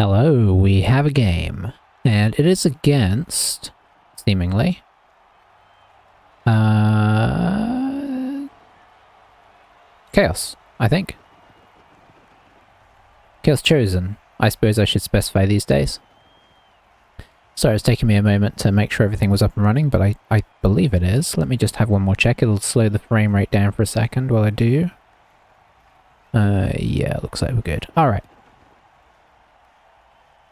Hello, we have a game, and it is against, seemingly, Chaos, I think. Chaos Chosen, I suppose I should specify these days. Sorry, it's taking me a moment to make sure everything was up and running, but I believe it is. Let me just have one more check. It'll slow the frame rate down for a second while I do. Yeah, looks like we're good. Alright.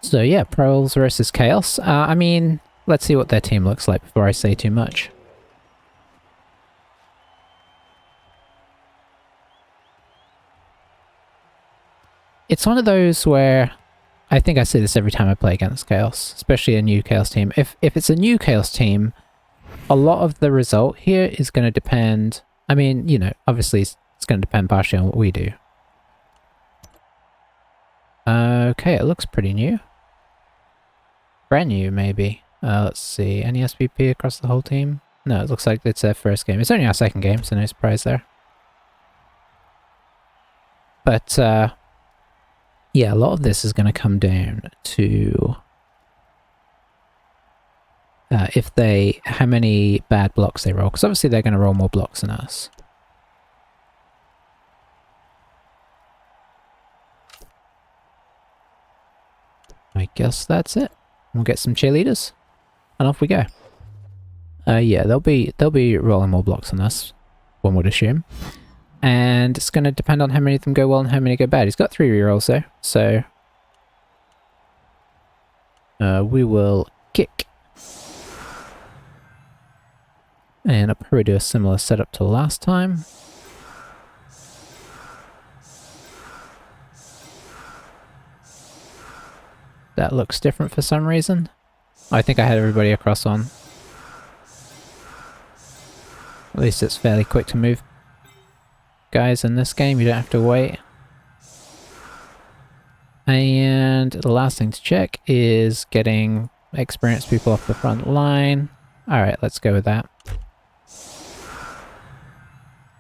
So yeah, Proles versus Chaos. I mean, let's see what their team looks like before I say too much. It's one of those where I think I say this every time I play against Chaos, especially a new Chaos team. If it's a new Chaos team, a lot of the result here is going to depend... I mean, you know, obviously it's going to depend partially on what we do. Okay, it looks pretty new. Brand new, maybe. Let's see. Any SPP across the whole team? No, it looks like it's their first game. It's only our second game, so no surprise there. But, yeah, a lot of this is going to come down to... how many bad blocks they roll. Because obviously they're going to roll more blocks than us. I guess that's it. We'll get some cheerleaders, and off we go. Yeah, they'll be rolling more blocks than us, one would assume. And it's going to depend on how many of them go well and how many go bad. He's got 3 rerolls though, so... we will kick. And I'll probably do a similar setup to last time. That looks different for some reason. I think I had everybody across on. At least it's fairly quick to move. Guys, in this game, you don't have to wait. And the last thing to check is getting experienced people off the front line. Alright, let's go with that.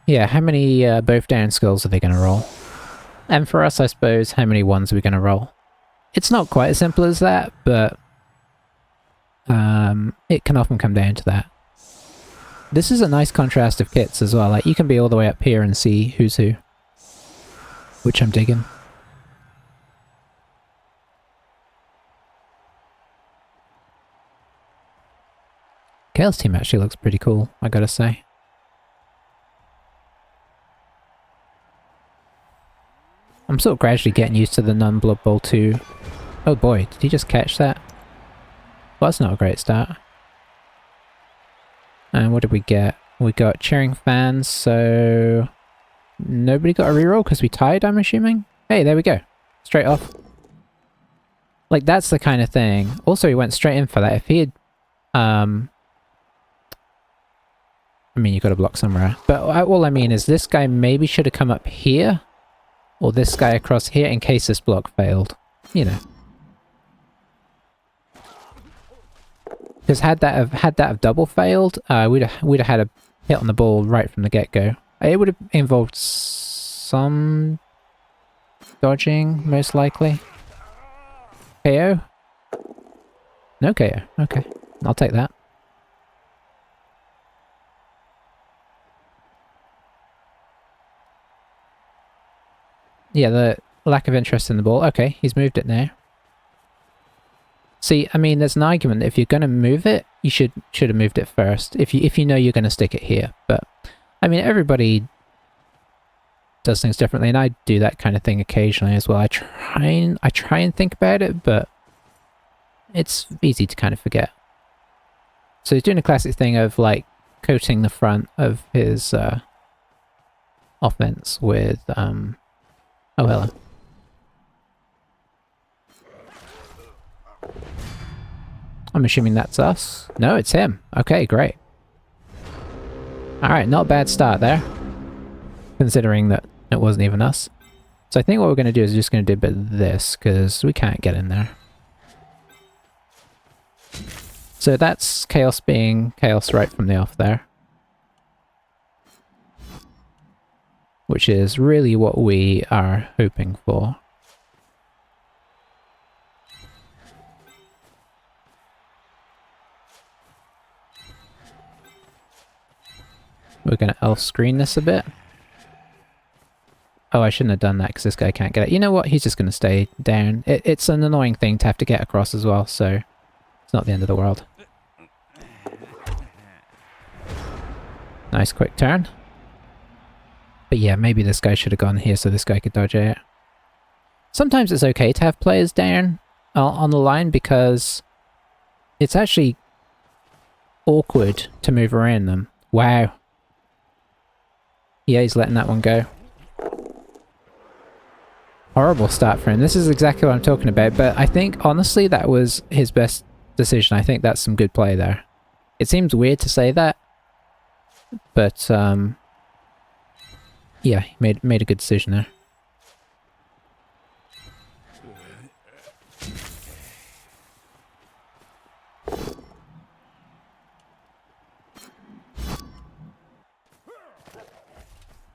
Yeah, how many both down skulls are they going to roll? And for us, I suppose, how many ones are we going to roll? It's not quite as simple as that, but it can often come down to that. This is a nice contrast of kits as well. Like, you can be all the way up here and see who's who, which I'm digging. Chaos team actually looks pretty cool, I gotta say. I'm sort of gradually getting used to the non-Blood Bowl 2. Oh boy, did he just catch that? Well, that's not a great start. And what did we get? We got cheering fans, so... Nobody got a reroll because we tied, I'm assuming? Hey, there we go. Straight off. Like, that's the kind of thing. Also, he went straight in for that. If he had... I mean, you got to block somewhere. But all I mean is this guy maybe should have come up here. Or this guy across here in case this block failed. You know. Because had that have double failed, we'd have had a hit on the ball right from the get-go. It would have involved some dodging, most likely. KO? No KO. Okay. I'll take that. Yeah, the lack of interest in the ball. Okay, he's moved it now. See, I mean, there's an argument that if you're going to move it, you should have moved it first. If you know you're going to stick it here. But, I mean, everybody does things differently, and I do that kind of thing occasionally as well. I try and think about it, but it's easy to kind of forget. So he's doing a classic thing of, like, coating the front of his offense with... Oh, hello. I'm assuming that's us. No, it's him. Okay, great. Alright, not a bad start there. Considering that it wasn't even us. So I think what we're going to do is just going to do a bit of this, because we can't get in there. So that's Chaos being Chaos right from the off there. Which is really what we are hoping for. We're going to elf screen this a bit. Oh, I shouldn't have done that because this guy can't get it. You know what? He's just going to stay down. It's an annoying thing to have to get across as well, so it's not the end of the world. Nice quick turn. But yeah, maybe this guy should have gone here so this guy could dodge out. Sometimes it's okay to have players down on the line because it's actually awkward to move around them. Wow. Yeah, he's letting that one go. Horrible start for him. This is exactly what I'm talking about, but I think, honestly, that was his best decision. I think that's some good play there. It seems weird to say that, but, yeah, he made a good decision there.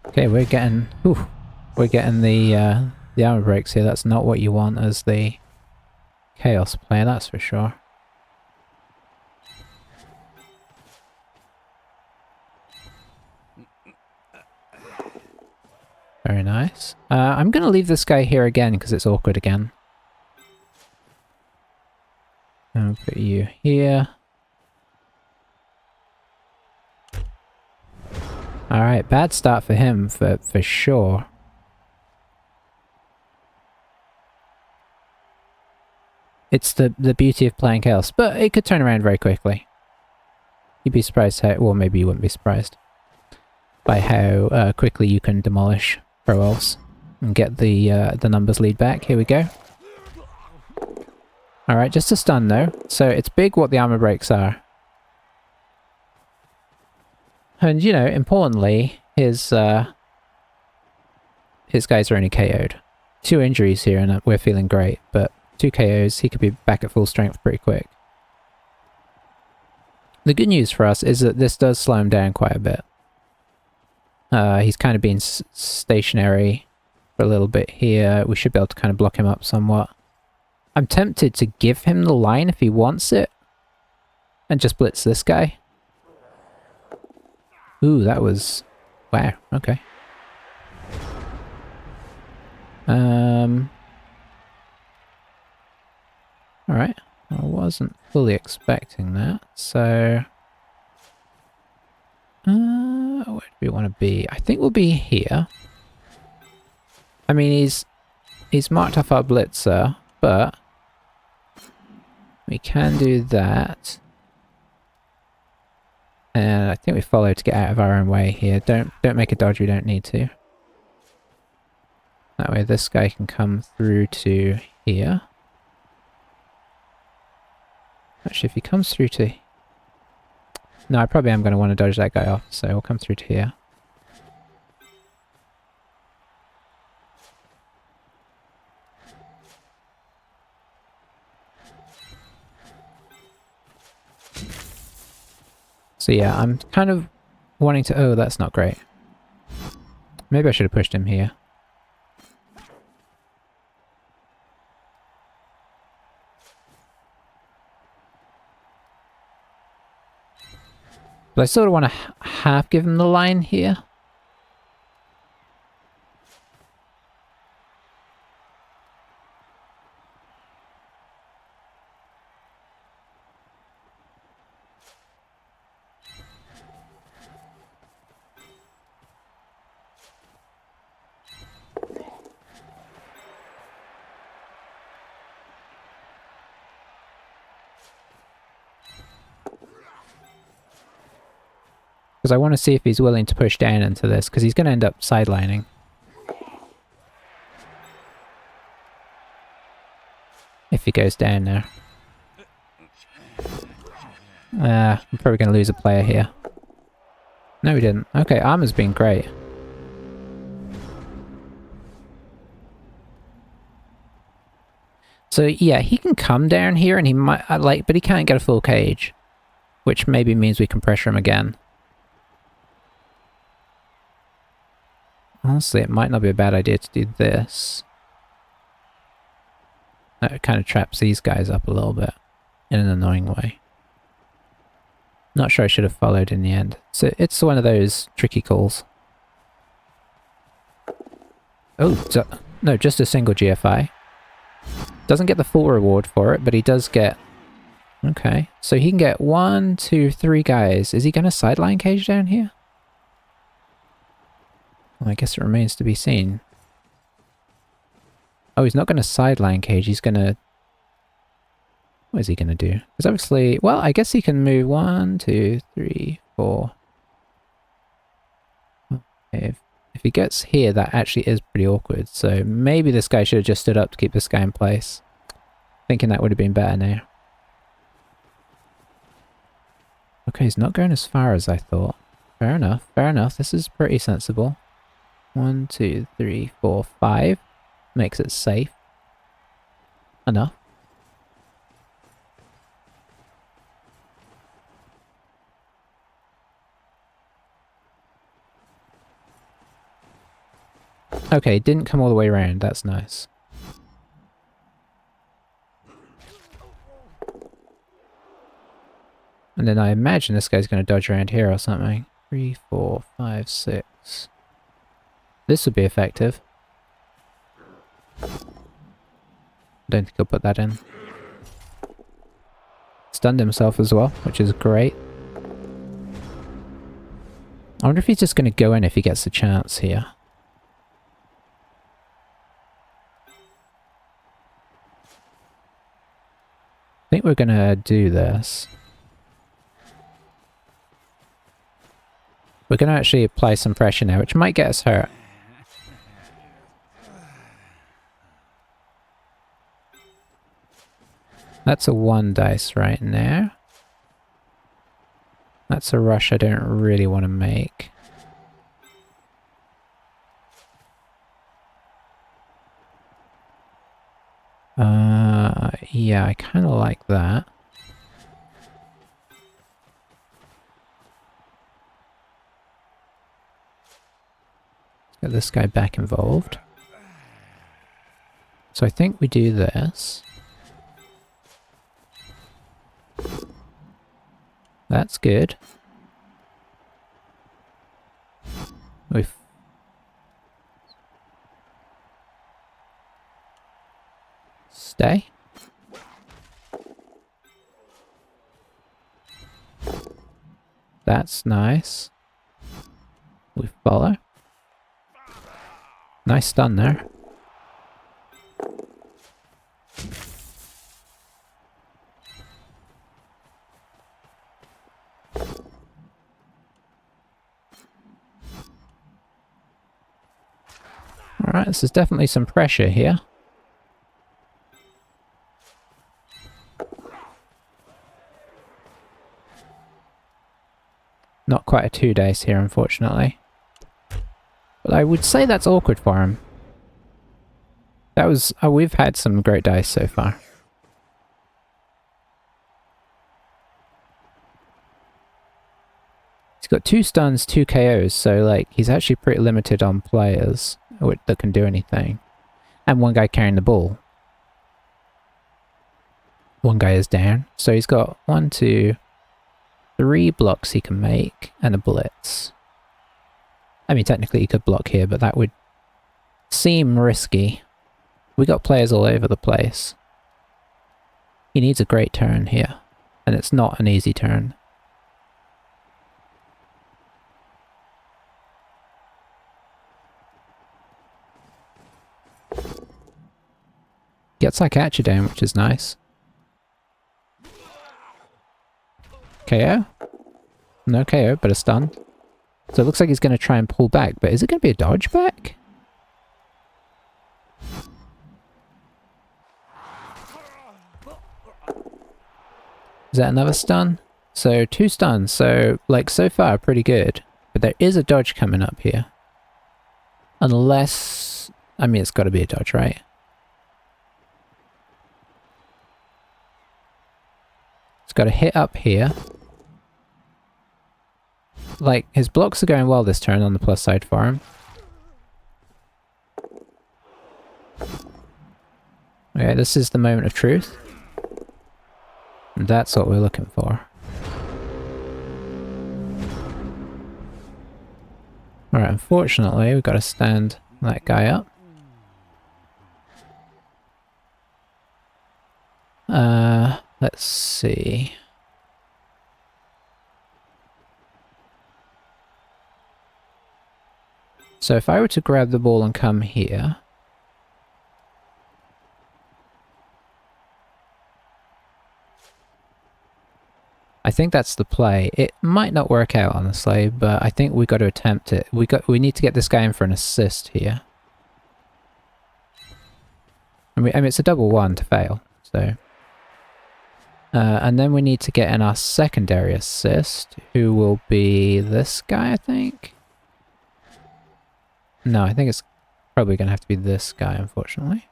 Okay, we're getting the armor breaks here. That's not what you want as the chaos player, that's for sure. Very nice. I'm gonna leave this guy here again because it's awkward again. I'll put you here. Alright, bad start for him, for sure. It's the beauty of playing Chaos, but it could turn around very quickly. You'd be surprised how, well, maybe you wouldn't be surprised by how quickly you can demolish Pro Elves and get the numbers lead back. Here we go. Alright, just a stun though. So it's big what the armor breaks are. And, you know, importantly, his guys are only KO'd. 2 injuries here and we're feeling great, but 2 KOs, he could be back at full strength pretty quick. The good news for us is that this does slow him down quite a bit. He's kind of been stationary for a little bit here. We should be able to kind of block him up somewhat. I'm tempted to give him the line if he wants it. And just blitz this guy. Ooh, that was... wow, okay. Alright, I wasn't fully expecting that, so... where do we want to be? I think we'll be here. I mean, he's marked off our blitzer, but... we can do that. And I think we follow to get out of our own way here. Don't make a dodge we don't need to. That way this guy can come through to here. Actually, if he comes through to... no, I probably am going to want to dodge that guy off, so we'll come through to here. So yeah, I'm kind of wanting to... oh, that's not great. Maybe I should have pushed him here. But I sort of want to half give him the line here. Because I want to see if he's willing to push down into this, because he's going to end up sidelining. If he goes down there. I'm probably going to lose a player here. No, we didn't. Okay, armor's been great. So yeah, he can come down here and he might, but he can't get a full cage. Which maybe means we can pressure him again. Honestly, it might not be a bad idea to do this. That kind of traps these guys up a little bit. In an annoying way. Not sure I should have followed in the end. So it's one of those tricky calls. Oh, no, just a single GFI. Doesn't get the full reward for it, but he does get... Okay, so he can get 1, 2, 3 guys. Is he going to sideline cage down here? Well, I guess it remains to be seen. Oh, he's not going to sideline cage, he's going to... What is he going to do? Because obviously... Well, I guess he can move 1, 2, 3, 4... Okay, if he gets here, that actually is pretty awkward. So maybe this guy should have just stood up to keep this guy in place. Thinking that would have been better now. Okay, he's not going as far as I thought. Fair enough, fair enough. This is pretty sensible. 1, 2, 3, 4, 5. Makes it safe. Enough. Okay, didn't come all the way around. That's nice. And then I imagine this guy's going to dodge around here or something. 3, 4, 5, 6. This would be effective. Don't think he'll put that in. Stunned himself as well, which is great. I wonder if he's just going to go in if he gets the chance here. I think we're going to do this. We're going to actually apply some pressure now, which might get us hurt. That's a 1 dice right now. That's a rush I don't really want to make. Yeah, I kind of like that. Let's get this guy back involved. So I think we do this. That's good. We've... Stay. That's nice. We follow. Nice stun there. Alright, this is definitely some pressure here. Not quite a 2 dice here, unfortunately. But I would say that's awkward for him. That was... Oh, we've had some great dice so far. He's got 2 stuns, 2 KOs, so like he's actually pretty limited on players that can do anything. And 1 guy carrying the ball. 1 guy is down. So he's got 1, 2... 3 blocks he can make, and a blitz. I mean, technically he could block here, but that would seem risky. We got players all over the place. He needs a great turn here, and it's not an easy turn. Gets like Archer down, which is nice. KO? No KO, but a stun. So it looks like he's going to try and pull back, but is it going to be a dodge back? Is that another stun? So 2 stuns, so like so far pretty good. But there is a dodge coming up here. Unless... I mean, it's got to be a dodge, right? It's got to hit up here. Like, his blocks are going well this turn on the plus side for him. Okay, this is the moment of truth. And that's what we're looking for. Alright, unfortunately, we've got to stand that guy up. Let's see. So if I were to grab the ball and come here... I think that's the play. It might not work out, honestly, but I think we got to attempt it. We need to get this guy in for an assist here. I mean it's a double one to fail, so... and then we need to get in our secondary assist, who will be this guy, I think? No, I think it's probably going to have to be this guy, unfortunately.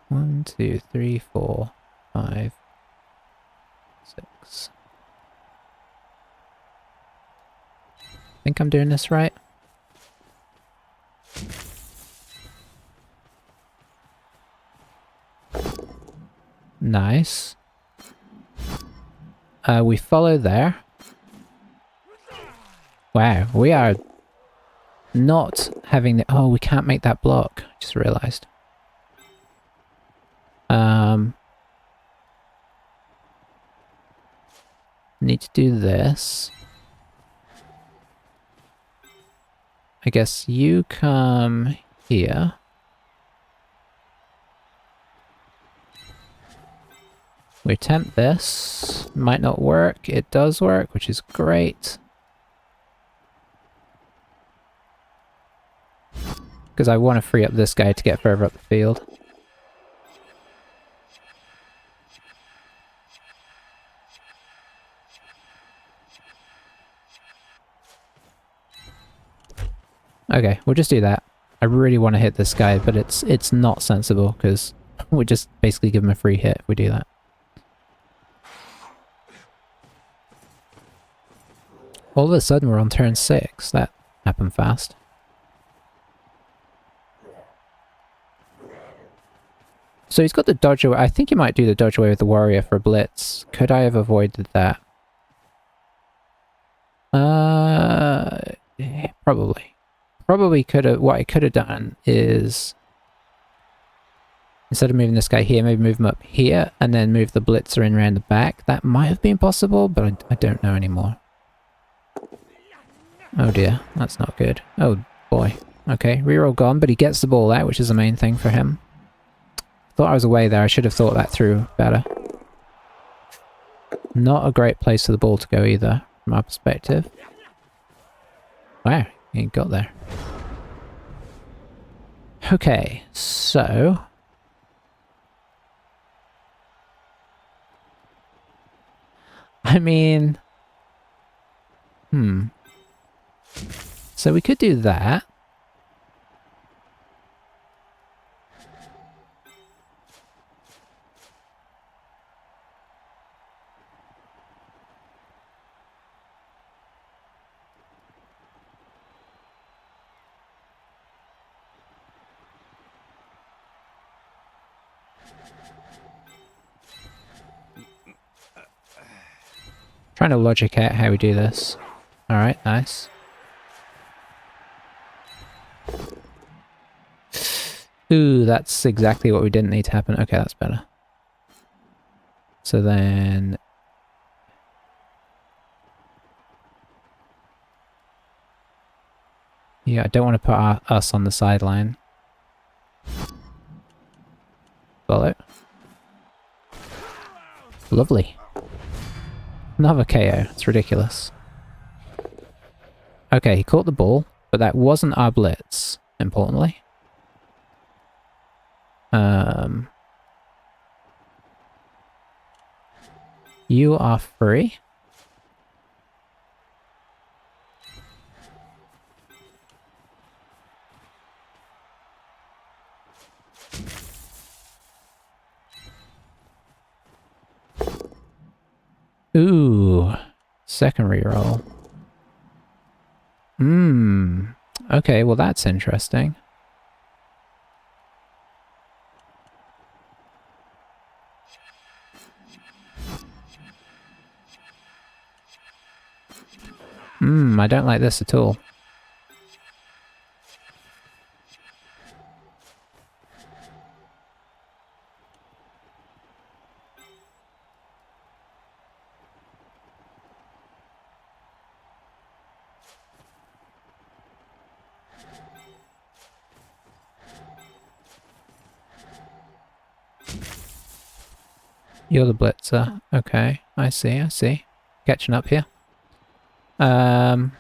1, 2, 3, 4, 5, 6. I think I'm doing this right. Nice. We follow there. Wow, we are not having the... Oh, we can't make that block. Just realized. Need to do this. I guess you come here. We attempt this. Might not work. It does work, which is great. Because I want to free up this guy to get further up the field. Okay, we'll just do that. I really want to hit this guy, but it's not sensible, because we just basically give him a free hit if we do that. All of a sudden we're on turn 6. That happened fast. So he's got the dodge away. I think he might do the dodge away with the warrior for a blitz. Could I have avoided that? Probably. Probably could have... What I could have done is... Instead of moving this guy here, maybe move him up here, and then move the blitzer in around the back. That might have been possible, but I don't know anymore. Oh dear, that's not good. Oh boy. Okay, reroll gone, but he gets the ball out, which is the main thing for him. Thought I was away there, I should have thought that through better. Not a great place for the ball to go either, from our perspective. Wow, he got there. Okay, so... I mean... So we could do that. Trying to logic out how we do this. Alright, nice. Ooh, that's exactly what we didn't need to happen. Okay, that's better. So then... Yeah, I don't want to put us on the sideline. Follow. Lovely. Another KO. It's ridiculous. Okay, he caught the ball, but that wasn't our blitz, importantly. You are free. Ooh, second reroll. Okay, well that's interesting. I don't like this at all. You're the blitzer. Okay, I see, I see. Catching up here. Oh,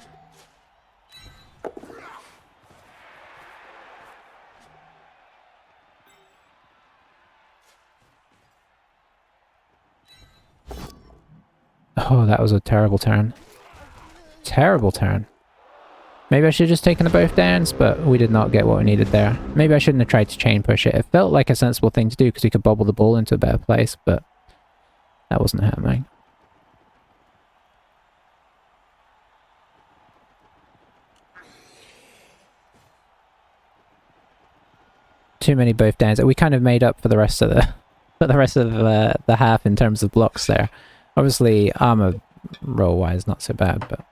that was a terrible turn. Terrible turn. Maybe I should have just taken the both downs, but we did not get what we needed there. Maybe I shouldn't have tried to chain push it. It felt like a sensible thing to do because we could bobble the ball into a better place, but that wasn't happening. Too many both downs. We kind of made up for the rest of the half in terms of blocks there. Obviously, armor roll-wise, not so bad, but...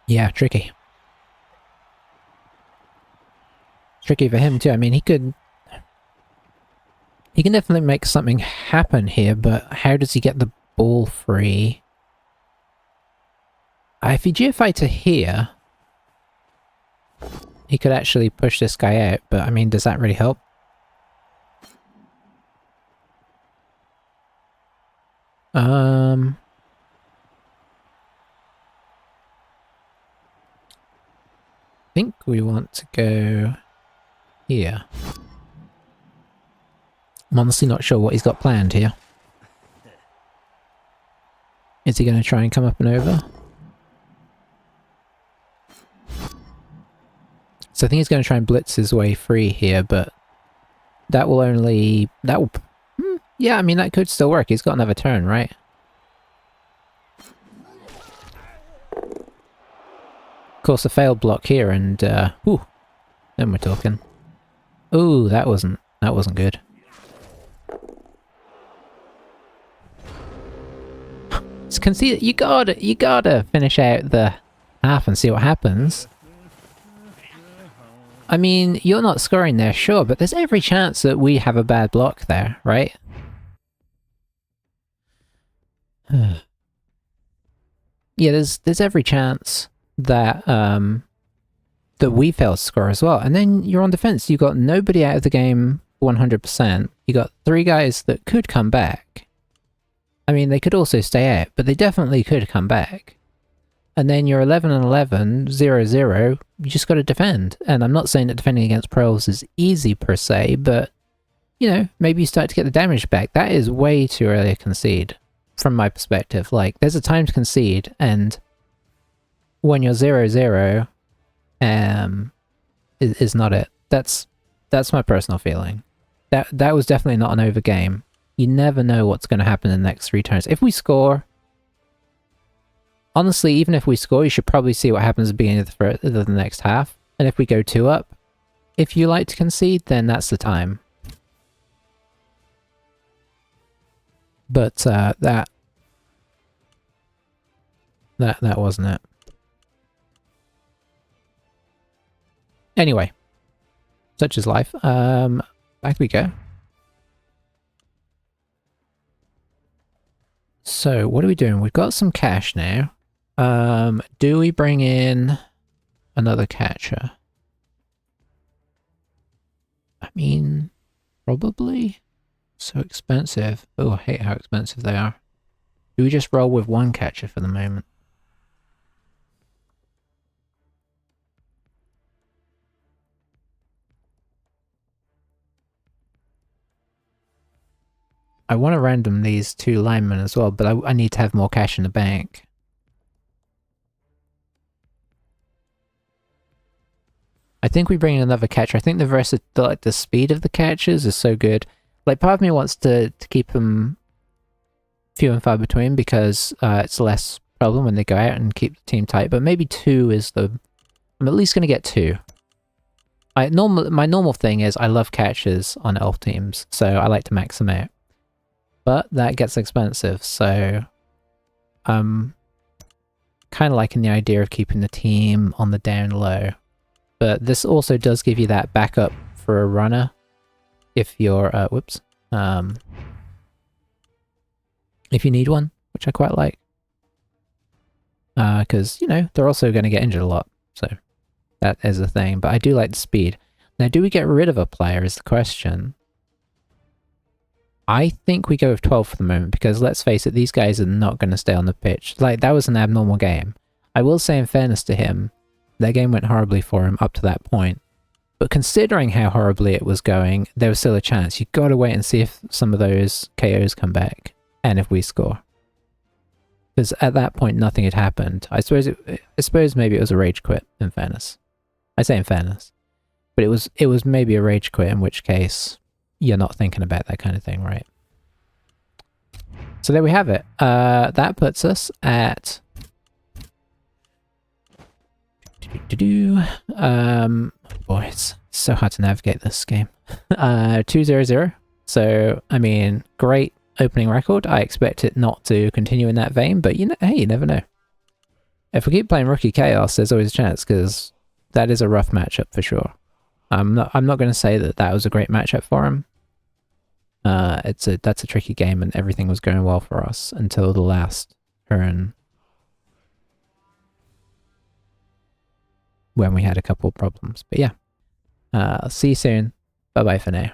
yeah, tricky. Tricky for him too. I mean, he can definitely make something happen here, but how does he get the ball free? If he GFI to here, he could actually push this guy out, but I mean, does that really help? I think we want to go here. I'm honestly not sure what he's got planned here. Is he going to try and come up and over? So I think he's going to try and blitz his way free here, but that will only... that will... yeah, I mean, that could still work. He's got another turn, right? Of course, a failed block here, and, ooh, then we're talking. Ooh, that wasn't good. Just concede, you gotta finish out the half and see what happens. I mean, you're not scoring there, sure, but there's every chance that we have a bad block there, right? Yeah, there's every chance that that we fail to score as well. And then you're on defense. You got nobody out of the game 100%. You got 3 guys that could come back. I mean, they could also stay out, but they definitely could come back. And then you're 11 and 11, 0-0, you just got to defend. And I'm not saying that defending against Proles is easy per se, but, you know, maybe you start to get the damage back. That is way too early to concede, from my perspective. Like, there's a time to concede, and when you're 0-0, is not it. That's my personal feeling. That was definitely not an over game. You never know what's going to happen in the next 3 turns. If we score... honestly, even if we score, you should probably see what happens at the beginning of the next half. And if we go 2 up, if you like to concede, then that's the time. But that wasn't it. Anyway, such is life. Back we go. So, what are we doing? We've got some cash now. Do we bring in another catcher? I mean, probably. So expensive. Oh, I hate how expensive they are. Do we just roll with 1 catcher for the moment? I want to random these 2 linemen as well, but I need to have more cash in the bank. I think we bring in another catcher. I think the speed of the catchers is so good. Like, part of me wants to keep them few and far between because it's less problem when they go out and keep the team tight, but maybe 2 is the... I'm at least going to get 2. My normal thing is I love catches on elf teams, so I like to max them out. But that gets expensive, so I'm kind of liking the idea of keeping the team on the down low. But this also does give you that backup for a runner if you're, if you need one, which I quite like. Because, you know, they're also going to get injured a lot, so that is a thing. But I do like the speed. Now, do we get rid of a player is the question. I think we go with 12 for the moment, because let's face it, these guys are not going to stay on the pitch. Like, that was an abnormal game. I will say in fairness to him, their game went horribly for him up to that point. But considering how horribly it was going, there was still a chance. You've got to wait and see if some of those KOs come back, and if we score. Because at that point, nothing had happened. I suppose maybe it was a rage quit, in fairness. I say in fairness. But it was maybe a rage quit, in which case you're not thinking about that kind of thing, right? So there we have it. That puts us at... boy, it's so hard to navigate this game. 2-0-0. So, I mean, great opening record. I expect it not to continue in that vein, but you know, hey, you never know. If we keep playing Rookie Chaos, there's always a chance, because that is a rough matchup for sure. I'm not going to say that that was a great matchup for him. That's a tricky game, and everything was going well for us until the last turn, when we had a couple of problems. But yeah, see you soon. Bye bye for now.